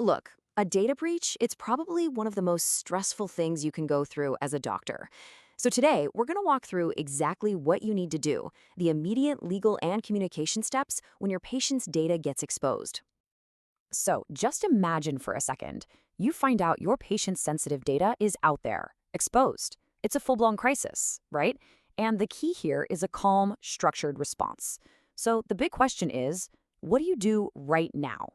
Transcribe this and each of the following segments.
Look, a data breach, it's probably one of the most stressful things you can go through as a doctor. So today, we're going to walk through exactly what you need to do, the immediate legal and communication steps when your patient's data gets exposed. So just imagine for a second, you find out your patient's sensitive data is out there, exposed. It's a full-blown crisis, right? And the key here is a calm, structured response. So the big question is, what do you do right now?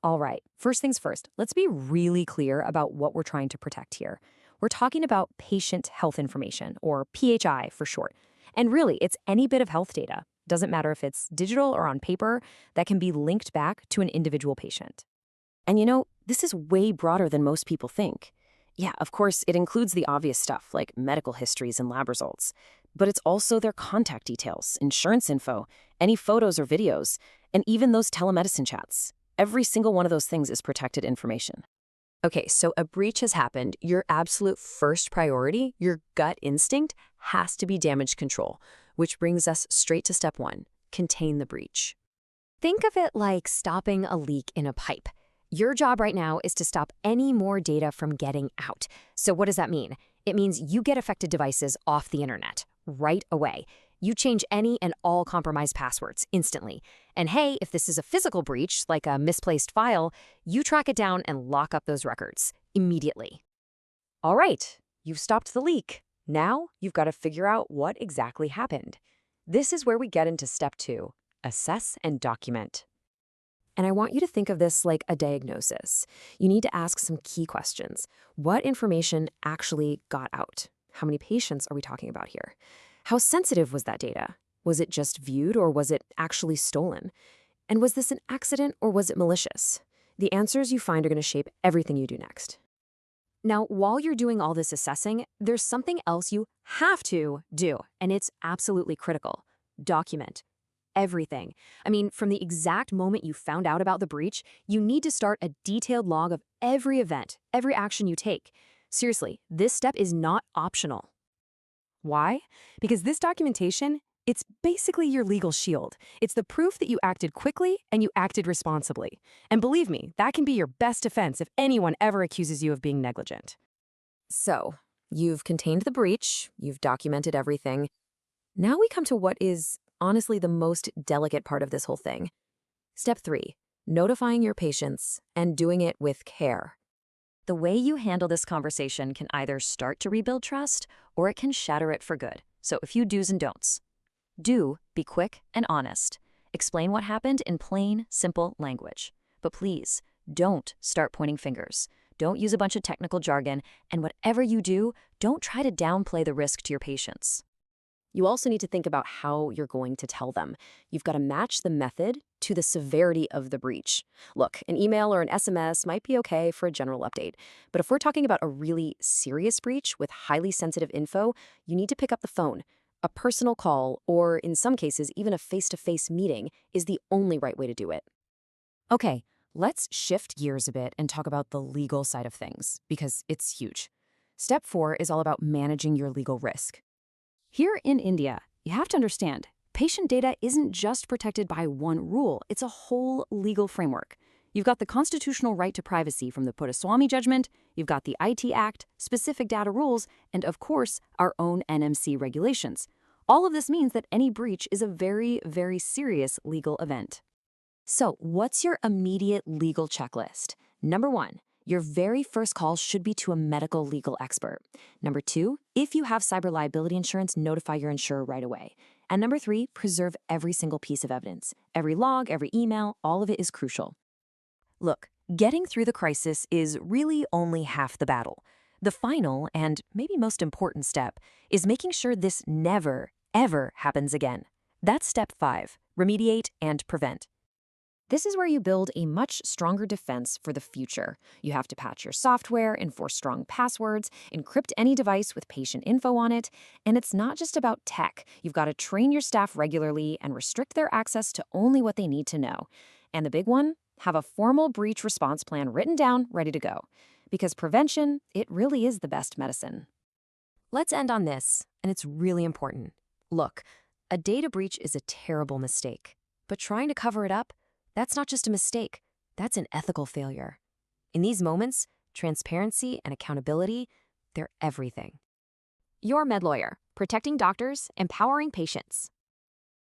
All right, first things first, let's be really clear about what we're trying to protect here. We're talking about patient health information, or PHI for short. And really, it's any bit of health data. Doesn't matter if it's digital or on paper, that can be linked back to an individual patient. And this is way broader than most people think. Yeah, of course, it includes the obvious stuff like medical histories and lab results. But it's also their contact details, insurance info, any photos or videos, and even those telemedicine chats. Every single one of those things is protected information. Okay, so a breach has happened. Your absolute first priority, your gut instinct, has to be damage control, which brings us straight to step one, contain the breach. Think of it like stopping a leak in a pipe. Your job right now is to stop any more data from getting out. So what does that mean? It means you get affected devices off the internet right away. You change any and all compromised passwords instantly. And hey, if this is a physical breach, like a misplaced file, you track it down and lock up those records immediately. All right, you've stopped the leak. Now you've got to figure out what exactly happened. This is where we get into step two, assess and document. And I want you to think of this like a diagnosis. You need to ask some key questions. What information actually got out? How many patients are we talking about here? How sensitive was that data? Was it just viewed or was it actually stolen? And was this an accident or was it malicious? The answers you find are going to shape everything you do next. Now, while you're doing all this assessing, there's something else you have to do, and it's absolutely critical. Document everything. I mean, from the exact moment you found out about the breach, you need to start a detailed log of every event, every action you take. Seriously, this step is not optional. Why? Because this documentation, it's basically your legal shield. It's the proof that you acted quickly and you acted responsibly. And believe me, that can be your best defense if anyone ever accuses you of being negligent. So, you've contained the breach, you've documented everything. Now we come to what is honestly the most delicate part of this whole thing. Step three, notifying your patients and doing it with care. The way you handle this conversation can either start to rebuild trust or it can shatter it for good. So a few do's and don'ts. Do, be quick and honest. Explain what happened in plain, simple language. But please, don't start pointing fingers. Don't use a bunch of technical jargon, and whatever you do, don't try to downplay the risk to your patients. You also need to think about how you're going to tell them. You've got to match the method to the severity of the breach. Look, an email or an SMS might be okay for a general update, but if we're talking about a really serious breach with highly sensitive info, you need to pick up the phone. A personal call, or in some cases, even a face-to-face meeting, is the only right way to do it. Okay, let's shift gears a bit and talk about the legal side of things, because it's huge. Step 4 is all about managing your legal risk. Here in India, you have to understand, patient data isn't just protected by one rule, it's a whole legal framework. You've got the constitutional right to privacy from the Puttaswamy judgment, you've got the IT Act, specific data rules, and of course, our own NMC regulations. All of this means that any breach is a very, very serious legal event. So, what's your immediate legal checklist? Number 1. Your very first call should be to a medical legal expert. Number 2, if you have cyber liability insurance, notify your insurer right away. And number 3, preserve every single piece of evidence. Every log, every email, all of it is crucial. Look, getting through the crisis is really only half the battle. The final, and maybe most important step, is making sure this never, ever happens again. That's step 5, remediate and prevent. This is where you build a much stronger defense for the future. You have to patch your software, enforce strong passwords, encrypt any device with patient info on it, and it's not just about tech. You've got to train your staff regularly and restrict their access to only what they need to know. And the big one? Have a formal breach response plan written down, ready to go. Because prevention, it really is the best medicine. Let's end on this, and it's really important. Look, a data breach is a terrible mistake, but trying to cover it up, that's not just a mistake. That's an ethical failure. In these moments, transparency and accountability, they're everything. Your MedLawyer, protecting doctors, empowering patients.